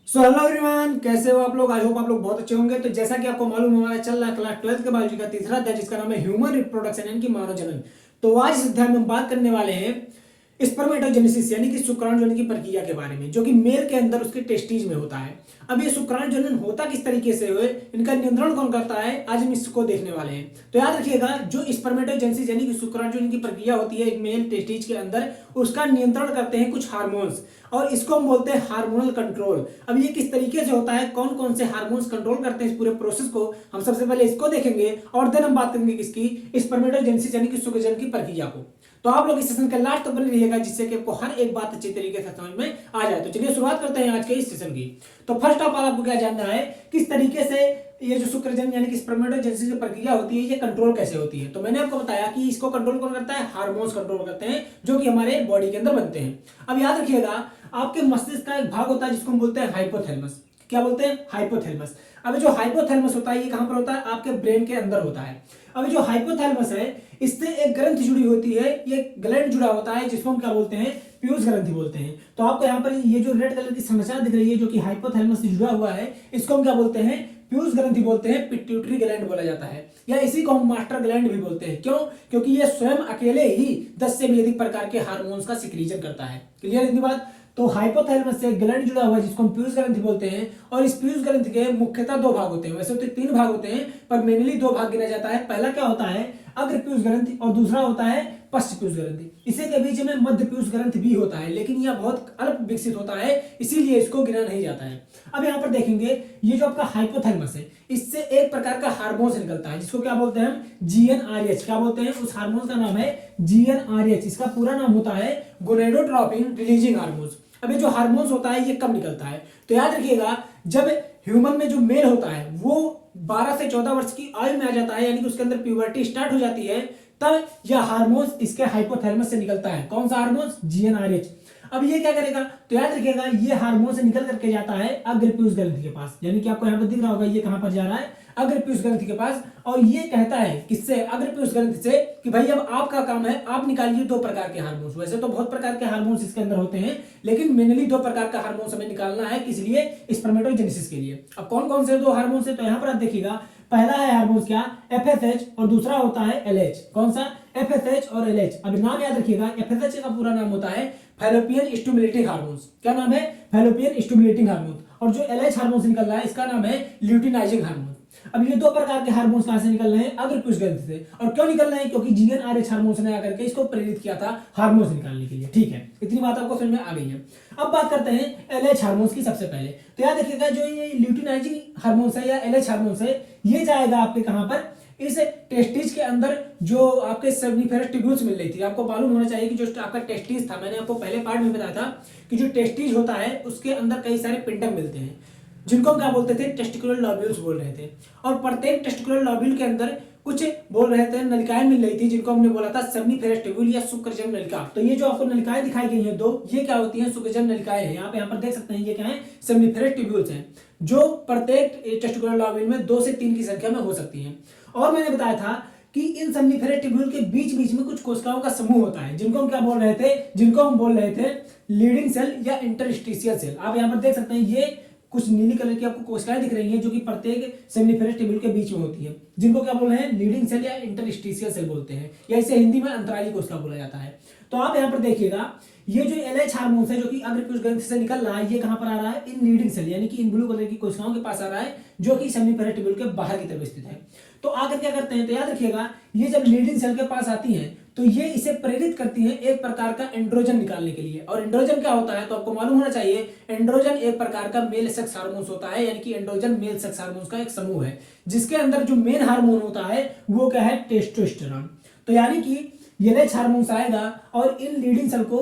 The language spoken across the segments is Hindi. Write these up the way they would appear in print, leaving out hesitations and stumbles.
सो हेलो एवरीवन, कैसे हो आप लोग। आई होप आप लोग बहुत अच्छे होंगे। तो जैसा कि आपको मालूम है, हमारा चल रहा है क्लास 12 के बायोलॉजी का तीसरा अध्याय, जिसका नाम है ह्यूमन रिप्रोडक्शन यानी कि मानव जनन। तो आज इस अध्याय में हम बात करने वाले हैं स्पर्मेटोजेनेसिस यानी कि शुक्राणु जनन की प्रक्रिया के बारे में, जो कि मेल के अंदर उसके टेस्टिज में होता है। अब ये शुक्राणु जनन होता किस तरीके से हुए, इनका नियंत्रण कौन करता है, आज हम इसको देखने वाले हैं। तो याद रखिएगा, जो स्पर्मेटोजेनेसिस यानी कि शुक्राणु जनन की प्रक्रिया होती है एक मेल टेस्टिज के अंदर, उसका नियंत्रण करते हैं कुछ हार्मोन्स, और इसको हम बोलते हैं हार्मोनल कंट्रोल। अब ये किस तरीके से होता है, कौन कौन से हार्मोन्स कंट्रोल करते हैं इस पूरे प्रोसेस को, हम सबसे पहले इसको देखेंगे और देन हम बात करेंगे किसकी, स्पर्मेटोजेनेसिस यानी कि शुक्र जनन की प्रक्रिया को। तो आप लोग इस सेशन के लास्ट तक बने रहिएगा, जिससे कि आपको हर एक बात अच्छी तरीके से समझ में आ जाए। तो चलिए शुरुआत करते हैं आज के इस सेशन की। तो फर्स्ट ऑफ ऑल आपको क्या जानना है, किस तरीके से ये जो शुक्रजनन यानी कि स्पर्मेटोजेनेसिस की प्रक्रिया होती है, ये कंट्रोल कैसे होती है। तो मैंने आपको बताया कि इसको कंट्रोल कौन करता है, हार्मोन्स कंट्रोल करते हैं, जो कि हमारे बॉडी के अंदर बनते हैं। अब याद रखिएगा, आपके मस्तिष्क का एक भाग होता है जिसको हम बोलते हैं हाइपोथैलेमस। क्या बोलते हैं, हाइपोथैलेमस। अब जो हाइपोथैलेमस होता है ये कहां पर होता है, आपके ब्रेन के अंदर होता है। अब जो हाइपोथैलेमस है, इससे एक ग्रंथि जुड़ी होती है, ये ग्लैंड जुड़ा होता है, जिसको हम क्या बोलते हैं, पीयूष ग्रंथि बोलते हैं। तो आपको यहाँ पर ये जो रेड कलर की संरचना दिख रही है, जो कि हाइपोथैलेमस से जुड़ा हुआ है, इसको हम क्या बोलते हैं, पीयूष ग्रंथि बोलते हैं, पिट्यूटरी ग्लैंड बोला जाता है, या इसी को हम मास्टर ग्लैंड भी बोलते हैं। क्यों, क्योंकि ये स्वयं अकेले ही 10 से भी अधिक प्रकार के हार्मोन्स का सिक्रीजन करता है। क्लियर इतनी बात। तो हाइपोथैलेमस से ग्लैंड जुड़ा हुआ है, जिसको हम पीयूष ग्रंथि बोलते हैं, और इस पीयूष ग्रंथि के मुख्यतः दो भाग होते हैं। वैसे तो 3 भाग होते हैं, पर मेनली 2 भाग गिना जाता है। पहला क्या होता है, अग्र पीयूष ग्रंथि, और दूसरा होता है पश्च पीयूष ग्रंथि। इसी के बीच में मध्य पीयूष ग्रंथि भी होता है, लेकिन यह बहुत अल्प विकसित होता है, इसीलिए इसको गिना नहीं जाता है। अब यहाँ पर देखेंगे, ये जो आपका हाइपोथैलेमस है, इससे एक प्रकार का हार्मोन निकलता है, जिसको क्या बोलते हैं हम, जीएनआरएच। क्या बोलते हैं, उस हार्मोन का नाम है जीएनआरएच। इसका पूरा नाम होता है गोनेडोट्रोपिन रिलीजिंग हार्मोन। अब ये जो हार्मोन्स होता है, ये कब निकलता है, तो याद रखिएगा, जब ह्यूमन में जो मेल होता है वो 12 से 14 वर्ष की आयु में आ जाता है, यानी कि उसके अंदर प्यूबर्टी स्टार्ट हो जाती है, तब यह हार्मोन्स इसके हाइपोथैलेमस से निकलता है। कौन सा हार्मोन्स, जीएनआरएच। अब ये क्या करेगा, तो याद रखिएगा, ये हार्मोन से निकल करके जाता है अग्र पीयूष ग्रंथि के पास, यानी कि आपको यहाँ पर दिख रहा होगा ये कहां पर जा रहा है, अग्र पीयूष ग्रंथि के पास। और ये कहता है किससे, अग्र पीयूष ग्रंथि से, कि भाई अब आपका काम है, आप निकालिए 2 प्रकार के हार्मोन्स। वैसे तो बहुत प्रकार के हार्मोन्स इसके अंदर होते हैं, लेकिन मेनली 2 प्रकार का हार्मोन हमें निकालना है, किस लिए, स्पर्मेटोजेनेसिस के लिए। अब कौन कौन से 2 हार्मोन्स है, तो यहाँ पर आप देखिएगा, पहला है हार्मोन क्या, एफएसएच, और दूसरा होता है एलएच। कौन सा, एफएसएच और एलएच। अब नाम याद रखिएगा, एफएसएच का पूरा नाम होता है फैलोपियन स्टिमुलेटिंग हार्मोन्स। क्या नाम है, फैलोपियन स्टिमुलेटिंग हार्मोन। और जो एलएच हार्मोन से निकल रहा है, इसका नाम है ल्यूटिनाइजिंग हार्मोन। अब ये 2 प्रकार के हार्मोन्स कहां से निकल रहे हैं, अग्र पीयूष ग्रंथि से। और क्यों निकल रहे हैं, क्योंकि जीएनआरएच हार्मोन ने आकर के इसको प्रेरित किया था हार्मोन्स निकालने के लिए। ठीक है, इतनी बात आपको समझ में आ गई है। अब बात करते हैं एलएच हार्मोन्स की। सबसे पहले तो याद रखिएगा, जो ये ल्यूटिनाइजिंग हार्मोन्स है या एलएच हार्मोन्स है, ये जाएगा आपके कहां पर, इस टेस्टिस के अंदर, जो आपके सेमिनिफेरस ट्यूब्यूल्स मिल रही थी। आपको मालूम होना चाहिए कि जो आपका टेस्टिस था, मैंने आपको पहले पार्ट में बताया था कि जो टेस्टिस होता है उसके अंदर कई सारे पिंडम मिलते हैं, जिनको हम क्या बोलते थे, टेस्टिकुलर लॉब्यूल्स बोल रहे थे। और प्रत्येक टेस्टिकुलर लॉब्यूल के अंदर कुछ बोल रहे थे नलिकाएं मिल रही थी, जिनको हमने बोला था सेमिनिफेरस ट्यूब्यूल या शुक्रजन नलिका। तो ये जो आपको नलिकाएं दिखाई गई हैं 2, ये क्या होती हैं, शुक्रजन नलिकाएं हैं। यहाँ पर देख सकते हैं, ये क्या है, सेमिनिफेरस ट्यूब्यूल्स हैं, जो प्रत्येक टेस्टिकुलर लॉब्यूल में 2 से 3 की संख्या में हो सकती हैं। और मैंने बताया था कि इन सेमिनिफेरस ट्यूब्यूल के बीच बीच में कुछ कोशिकाओं का समूह होता है, जिनको हम क्या बोल रहे थे, जिनको हम बोल रहे थे लीडिंग सेल या इंटरस्टिशियल सेल। आप यहाँ पर देख सकते हैं, ये कुछ नीली कलर की आपको कोशिकाएं दिख रही हैं, जो कि प्रत्येक सेमिनिफेरस ट्यूब्यूल के बीच में होती है, जिनको क्या बोल रहे हैं, लीडिंग सेल या इंटरस्टिशियल सेल बोलते हैं, या इसे हिंदी में अंतराली कोशिका बोला जाता है। तो आप यहाँ पर देखिएगा, ये जो एलएच हार्मोन है, जो कि अग्र पीयूष ग्रंथि से निकल रहा है, ये कहां पर आ रहा है, इन लीडिंग सेल यानी कि इन ब्लू कलर की कोशिकाओं के पास आ रहा है, जो कि सेमिनिफेरस ट्यूब्यूल के बाहर की तरफ स्थित है। तो आकर क्या करते हैं, तो याद रखिएगा, ये जब लीडिंग सेल के पास आती हैं, तो ये इसे प्रेरित करती है एक प्रकार का एंड्रोजन निकालने के लिए। और एंड्रोजन क्या होता है, तो आपको मालूम होना चाहिए, एंड्रोजन एक प्रकार का मेल सेक्स हार्मोन होता है, यानी कि एंड्रोजन मेल सेक्स हार्मोन का एक समूह है, जिसके अंदर जो मेन हार्मोन होता है वो क्या है, टेस्टोस्टेरोन। तो यानी कि एलएच हार्मोन आएगा और इन लीडिंग सेल को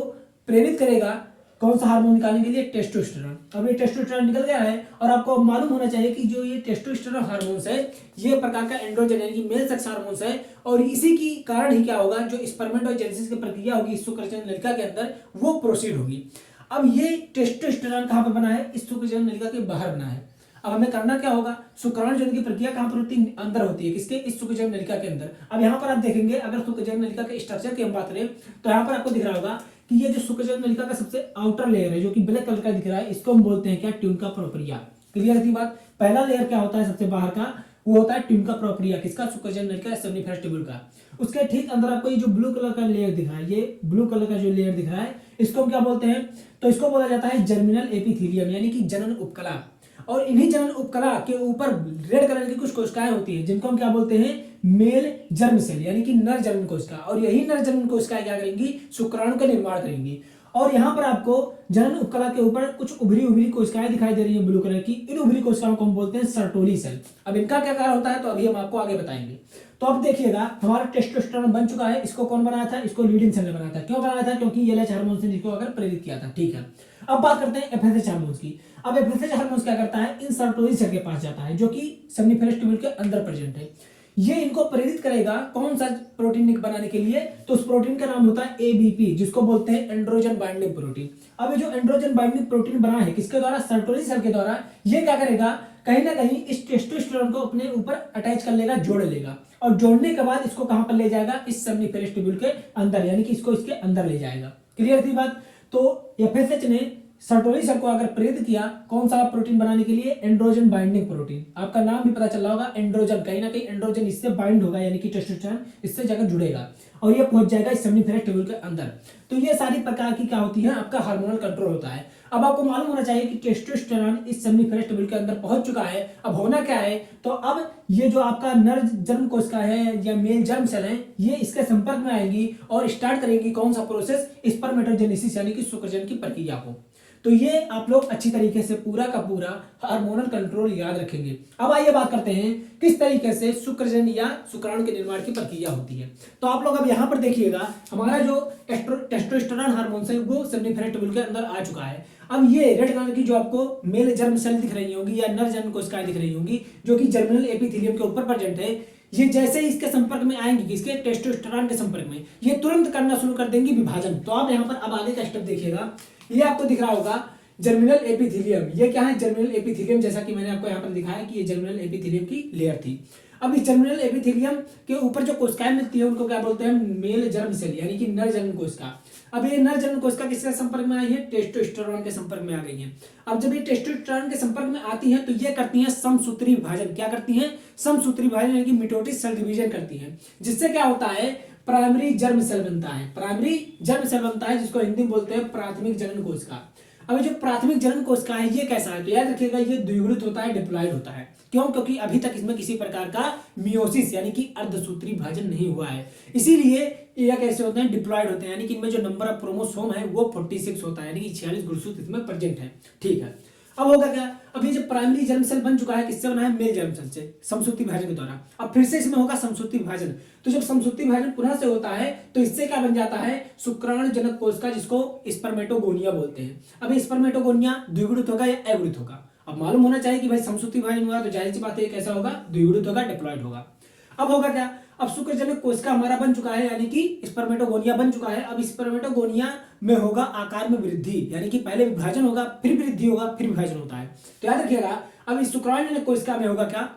प्रेरित करेगा, कौन सा हार्मोन निकालने के लिए, टेस्टोस्टेरोन। अब ये टेस्टोस्टेरोन निकल गया है, और आपको मालूम होना चाहिए कि जो ये टेस्टोस्टेरोन हार्मोन्स है, ये प्रकार का एंड्रोजन यानी कि मेल सेक्स हार्मोन्स है, और इसी की कारण ही क्या होगा, जो स्पर्मेटोजेनेसिस की प्रक्रिया होगी शुक्रजनन नलिका के अंदर, वो प्रोसीड होगी। अब ये टेस्टोस्टेरोन कहां पर बना है, इस शुक्रजनन नलिका के बाहर बना है। अब हमें करना क्या होगा, शुक्राणु जनन की प्रक्रिया कहां पर होती है, अंदर होती है, किसके, इस शुक्रजनन नलिका के अंदर। अब यहां पर आप देखेंगे, अगर शुक्रजनन नलिका के स्ट्रक्चर की हम बात करें, तो यहां पर आपको दिख रहा होगा कि ये जो शुक्रजनन नलिका का सबसे आउटर लेयर है जो कि ब्लैक कलर का दिख रहा है, इसको हम बोलते हैं क्या, ट्यूनिका प्रोपिया। क्लियर थी बात। पहला लेयर क्या होता है सबसे बाहर का, वो होता है ट्यूनिका प्रोपिया, किसका, शुक्रजनन नलिका सेमनीफेरस ट्यूब्यूल का। उसके ठीक अंदर आपको ये जो ब्लू कलर का लेयर दिख रहा है, ये ब्लू कलर का जो लेयर दिख रहा है, इसको हम क्या बोलते हैं, तो इसको बोला जाता है जर्मिनल एपिथेलियम यानी कि जनन उपकला। और इन्हीं जनन उपकला के ऊपर रेड कलर की कुछ कोशिकाएं होती हैं जिनको हम क्या बोलते हैं, मेल जर्म सेल यानी कि नर जनन कोशिका। और यही नर जनन कोशिकाएं क्या करेंगी, शुक्राणु का निर्माण करेंगी। और यहाँ पर आपको जनन उपकला के ऊपर कुछ उभरी उभरी कोशिकाएं दिखाई दे रही हैं ब्लू कलर की। इन उभरी कोशिकाओं को हम बोलते हैं सर्टोली सेल। अब इनका क्या कार्य होता है तो अभी हम आपको आगे बताएंगे। तो अब देखिएगा, हमारा टेस्टोस्टेरोन बन चुका है। इसको कौन बनाया था, इसको लीडिंग सेल ने बनाया था। क्यों बनाया था, क्योंकि एलएच हार्मोन ने इसको अगर प्रेरित किया था। ठीक है, अब बात करते हैं एफएसएच हार्मोन्स की। अब एफएसएच हार्मोन्स क्या करता है, इन सर्टोली सेल के पास जाता है जो कि सेमनीफेरस ट्यूब्यूल के अंदर प्रेजेंट है। ये इनको प्रेरित करेगा कौन सा प्रोटीन बनाने के लिए, तो उस प्रोटीन का नाम होता है एबीपी, जिसको बोलते हैं एंड्रोजन बाइंडिंग प्रोटीन। अब ये जो एंड्रोजन बाइंडिंग प्रोटीन बना है किसके द्वारा, सर्टोली सेल के द्वारा, ये क्या करेगा, कहीं ना कहीं इस टेस्टोस्टेरोन को अपने ऊपर अटैच कर लेगा, जोड़ लेगा। और जोड़ने के बाद इसको कहां पर ले जाएगा, इस सेमनीफेरस ट्यूब्यूल के अंदर, यानी कि इसको इसके अंदर ले जाएगा। क्लियर थी बात। तो एफएसएच ने सर्टोली सेल को अगर प्रेरित किया कौन सा प्रोटीन बनाने के लिए, एंड्रोजन बाइंडिंग प्रोटीन। आपका नाम भी पता चल रहा होगा एंड्रोजन, कहीं ना कहीं एंड्रोजन इससे बाइंड होगा यानी कि टेस्टोस्टेरोन इससे जाकर जुड़ेगा और ये पहुंच जाएगा इस सेमनीफेरस ट्यूब्यूल के अंदर। तो ये सारी प्रकार की क्या होती है, आपका हार्मोनल कंट्रोल होता है। अब आपको मालूम होना चाहिए कि टेस्टोस्टेरोन इस सेमनीफेरस ट्यूब्यूल के अंदर पहुंच चुका है। अब होना क्या है, तो अब ये जो आपका नर जर्म कोशिका है या मेल जर्म सेल है, ये इसके संपर्क में आएंगी और स्टार्ट करेंगी कौन सा प्रोसेस, स्पर्मेटोजेनेसिस यानी कि शुक्रजनन की प्रक्रिया को। तो ये आप लोग अच्छी तरीके से पूरा का पूरा हार्मोनल कंट्रोल याद रखेंगे। अब आइए बात करते हैं किस तरीके से शुक्रजनन या शुक्राणु के निर्माण की प्रक्रिया होती है। तो आप लोग अब यहाँ पर देखिएगा, हमारा जो टेस्टोस्टेरोन हार्मोन है वो सेमनीफेरस ट्यूब्यूल के अंदर आ चुका है। अब ये रेड कलर की जो आपको मेल जर्म सेल दिख रही होंगी या नर जर्म कोशिकाएं दिख रही होंगी जो कि जर्मिनल एपिथेलियम के ऊपर प्रेजेंट है, ये जैसे ही इसके संपर्क में आएंगी, इसके टेस्टोस्टेरोन के संपर्क में, ये तुरंत करना शुरू कर देंगी विभाजन। तो आप यहाँ पर अब आगे का स्टेप देखिएगा, ये आपको दिख रहा होगा जर्मिनल एपिथेलियम। ये क्या है, जर्मिनल एपिथेलियम, जैसा कि मैंने आपको यहाँ पर दिखाया कि ये जर्मिनल एपिथेलियम की लेयर थी। अब इस जर्मिनल एपिथेलियम के ऊपर जो कोशिकाएं मिलती है उनको क्या बोलते हैं, मेल जर्म सेल यानी कि नर जर्म कोशिका। अब ये नर जर्म कोशिका किसके संपर्क में आई है, टेस्टोस्टेरोन के संपर्क में आ गई है। अब जब ये टेस्टोस्टेरोन के संपर्क में आती है तो ये करती है समसूत्री विभाजन। क्या करती है, समसूत्री विभाजन यानी कि मिटोटिक सेल डिवीजन करती है, जिससे क्या होता है, प्राइमरी जर्म सेल बनता है। प्राइमरी जर्म सेल बनता है जिसको हिंदी में बोलते हैं प्राथमिक जनन कोशिका। अब जो प्राथमिक जनन कोशिका है ये कैसा है, तो याद रखिएगा ये द्विगुणित होता है, डिप्लॉइड होता है। क्यों, क्योंकि अभी तक इसमें किसी प्रकार का मियोसिस यानी कि अर्धसूत्री विभाजन नहीं हुआ है, इसीलिए ये कैसे होते हैं, डिप्लॉइड होते हैं। यानी कि इनमें जो नंबर ऑफ क्रोमोसोम है वो 46 होता है, यानी कि 46 गुणसूत्र इसमें प्रेजेंट है। ठीक है, अब होगा क्या, अब ये जो प्राइमरी जर्म सेल बन चुका है किससे बना है, मेल जर्म सेल से, समसूत्री विभाजन के द्वारा। अब फिर से इसमें होगा समसूत्री विभाजन। तो जब समसूत्री विभाजन पुनः से होता है तो इससे क्या बन जाता है, शुक्राणु जनक कोशिका, जिसको स्पर्मेटोगोनिया बोलते हैं। अब स्पर्मेटोगोनिया द्विगुणित होगा या अगुणित होगा। अब मालूम होना चाहिए कि भाई समसूत्री विभाजन हुआ तो जाहिर सी बात है कैसा होगा, द्विगुणित होगा, डिप्लॉइड होगा। अब होगा क्या, अब शुक्रजनक कोशिका हमारा बन चुका है यानी कि स्पर्मेटोगोनिया बन चुका है। अब स्पर्मेटोगोनिया में होगा आकार में वृद्धि, यानी कि पहले विभाजन होगा, फिर वृद्धि होगा, फिर विभाजन होता है। तो याद रखिएगा, अब इस शुक्राणु कोशिका में होगा क्या,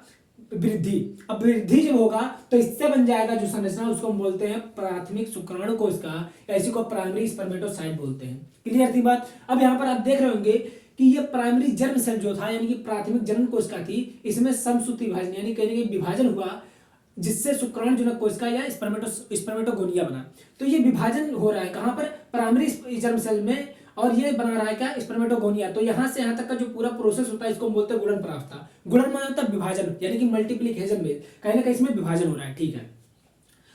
वृद्धि। अब वृद्धि जब होगा तो इससे बन जाएगा जो संरचना, उसको हम बोलते हैं प्राथमिक शुक्राणु कोशिका, ऐसी को प्राइमरी स्पर्मेटोसाइट बोलते हैं। क्लियर थी बात। अब यहाँ पर आप देख रहे होंगे कि ये प्राइमरी जर्म सेल जो था यानी कि प्राथमिक जनन कोशिका थी, इसमें समसूत्री विभाजन यानी कहीं ना कहीं विभाजन हुआ, जिससे शुक्राणु जनक कोशिका या स्पर्मेटोगोनिया बना। तो ये विभाजन हो रहा है कहां पर, प्राइमरी जर्म सेल में, और ये बना रहा है क्या, स्पर्मेटोगोनिया। तो यहां से यहां तक का जो पूरा प्रोसेस होता है इसको हम बोलते हैं गुणन परावस्था। गुणन माने होता है विभाजन, यानी कि मल्टीप्लिकेशन में कहीं ना कहीं इसमें विभाजन हो रहा है। ठीक है,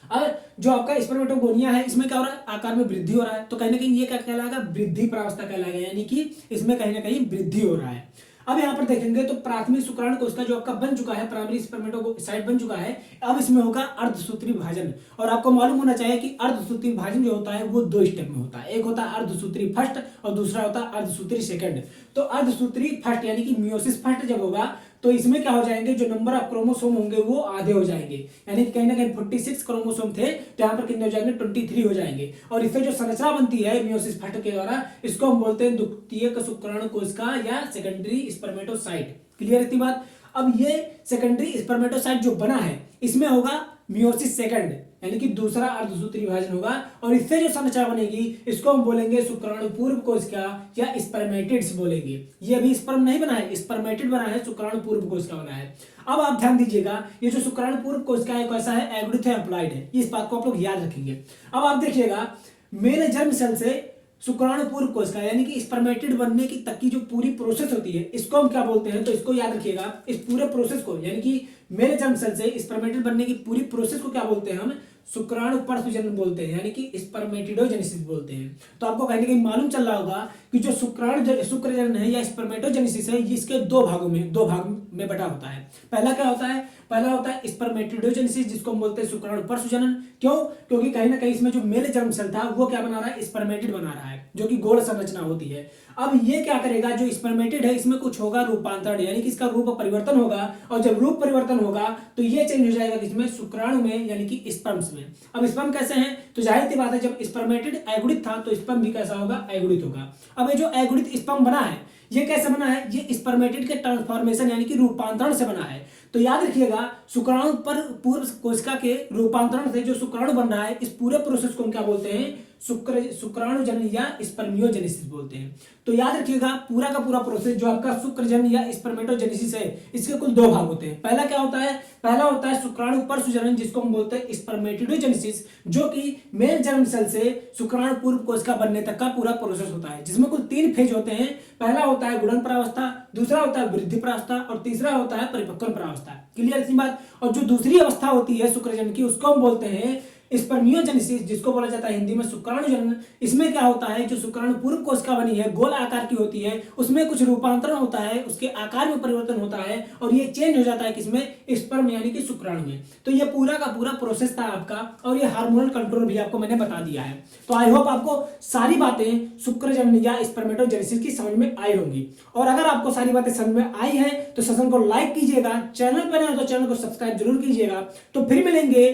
अब जो आपका स्पर्मेटोगोनिया है इसमें क्या हो रहा है, आकार में वृद्धि हो रहा है। तो कहीं ना कहीं ये क्या कहलाएगा, वृद्धि प्रावस्था कहलाएगा, यानी कि इसमें कहीं ना कहीं वृद्धि हो रहा है। अब यहाँ पर देखेंगे तो प्राथमिक शुक्राणु कोशिका जो आपका बन चुका है, प्राइमरी स्पर्मेटोसाइट बन चुका है, अब इसमें होगा अर्धसूत्री विभाजन। और आपको मालूम होना चाहिए कि अर्धसूत्री विभाजन जो होता है वो 2 स्टेप में होता है, एक होता है अर्धसूत्री फर्स्ट और दूसरा होता है अर्धसूत्री सेकंड। तो अर्धसूत्री फर्स्ट यानी कि मियोसिस फर्स्ट जब होगा तो इसमें क्या हो जाएंगे, जो नंबर ऑफ क्रोमोसोम होंगे वो आधे हो जाएंगे, यानी कि कहीं ना कहीं 46 क्रोमोसोम थे तो यहाँ पर कितने हो जाएंगे, 23 हो जाएंगे। और इससे जो संरचना बनती है मियोसिस फर्स्ट के द्वारा, इसको हम बोलते हैं द्वितीयक शुक्राणु कोशिका या सेकेंडरी स्पर्मेटोसाइट। क्लियर इतनी बात। अब ये सेकेंडरी स्पर्मेटोसाइट जो बना है इसमें होगा मियोसिस सेकंड यानी कि दूसरा अर्धसूत्री विभाजन होगा और इससे जो संरचना बनेगी इसको हम बोलेंगे शुक्राणु पूर्व कोशिका या स्पर्मेटिड्स बोलेंगे। ये अभी स्पर्म नहीं बना है, स्पर्मेटिड बना है, शुक्राणु पूर्व कोशिका बना है। अब आप ध्यान दीजिएगा, ये जो शुक्राणु पूर्व कोशिका है कैसा है, एगोनिथ है, एम्प्लॉयड है, इस बात को आप लोग याद रखेंगे। अब आप देखिएगा मेल जर्म सेल से शुक्राणु पूर्व कोशिका यानी कि स्पर्मेटिड बनने की तक की जो पूरी प्रोसेस होती है इसको हम क्या बोलते हैं, तो इसको याद रखिएगा, इस पूरे प्रोसेस को यानी कि मेल जर्म सेल से स्पर्मेटिड बनने की पूरी प्रोसेस को क्या बोलते हैं, हम शुक्राणु परसुजन बोलते हैं यानी कि स्पर्मेटिडोजेनेसिस बोलते हैं। तो आपको कहीं ना कहीं मालूम चल रहा होगा कि जो शुक्रजनन है या स्पर्मेटोजेनेसिस है ये इसके दो भाग में बटा होता है। पहला क्या होता है, पहला होता है स्पर्मेटिडोजेनेसिस जिसको हम बोलते हैं शुक्राणु परसुजनन। क्यों, क्योंकि कहीं ना कहीं इसमें जो मेल जर्म सेल था वो क्या बना रहा है, स्पर्मेटिड बना रहा है जो कि गोल संरचना होती है। अब ये क्या करेगा, जो स्पर्मेटिड है इसमें कुछ होगा रूपांतरण यानी कि इसका रूप परिवर्तन होगा और जब रूप परिवर्तन होगा तो ये चेंज हो जाएगा किसमें, शुक्राणु में यानी कि स्पर्म्स में। अब स्पर्म कैसे हैं, तो जाहिर सी बात है जब स्पर्मेटिड एगोनिथ था तो स्पर्म भी कैसा होगा, एगोनिथ होगा। अब ये जो एगोनिथ स्पर्म बना है ये कैसे बना है, ये स्पर्मेटिड के ट्रांसफॉर्मेशन यानी कि रूपांतरण से बना है। तो याद रखिएगा शुक्राणु पर पूर्व कोशिका के रूपांतरण से जो शुक्राणु बन रहा है इस पूरे प्रोसेस को हम क्या बोलते हैं, शुक्राणु जनन या स्पर्मियोजेनेसिस बोलते हैं। तो याद रखिएगा पूरा का पूरा प्रोसेस जो आपका शुक्रजनन या स्पर्मेटोजेनेसिस है इसके कुल दो भाग होते हैं। पहला क्या होता है, पहला होता है शुक्राणु परसुजनन जिसको हम बोलते हैं स्पर्मेटिडोजेनेसिस जो कि मेल जर्म सेल से शुक्राणु पूर्व कोशिका बनने तक का पूरा प्रोसेस होता है जिसमें कुल 3 फेज होते हैं। पहला होता है गुणन प्रावस्था, दूसरा होता है वृद्धि प्रावस्था और तीसरा होता है परिपक्वन प्रावस्था। क्लियर सी बात। और जो दूसरी अवस्था होती है शुक्रजनन की उसको हम बोलते हैं स्पर्मियोजेनेसिस जिसको बोला जाता है हिंदी में शुक्राणु जनन। इसमें क्या होता है, जो शुक्राणु पूर्व कोशिका बनी है गोल आकार की होती है उसमें कुछ रूपांतरण होता है, उसके आकार में परिवर्तन होता है और ये चेंज हो जाता है किसमें, स्पर्म यानी कि शुक्राणु में। तो ये पूरा का पूरा प्रोसेस था आपका और ये हार्मोनल कंट्रोल भी आपको मैंने बता दिया है। तो आई होप आपको सारी बातें शुक्रजनन या स्पर्मेटोजेनेसिस की समझ में आई होंगी। और अगर आपको सारी बातें समझ में आई है तो सेशन को लाइक कीजिएगा, चैनल पर नए तो चैनल को सब्सक्राइब जरूर कीजिएगा। तो फिर मिलेंगे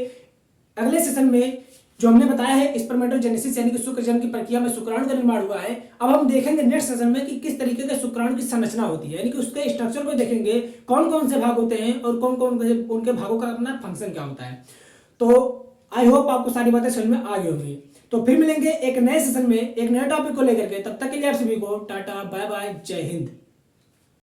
अगले सेशन में। जो हमने बताया है स्पर्मेटोजेनेसिस यानी कि शुक्रजनन की प्रक्रिया में शुक्राणु का निर्माण हुआ है। अब हम देखेंगे नेक्स्ट सेशन में कि किस तरीके के शुक्राणु की संरचना होती है यानी कि उसके स्ट्रक्चर को देखेंगे, कौन कौन से भाग होते हैं और कौन कौन उनके भागों का अपना फंक्शन क्या होता है। तो आई होप आपको सारी बातें समझ में आ गई होंगी। तो फिर मिलेंगे एक नए सेशन में एक नए टॉपिक को लेकर के। तब तक के लिए आप सभी को टाटा बाय बाय, जय हिंद।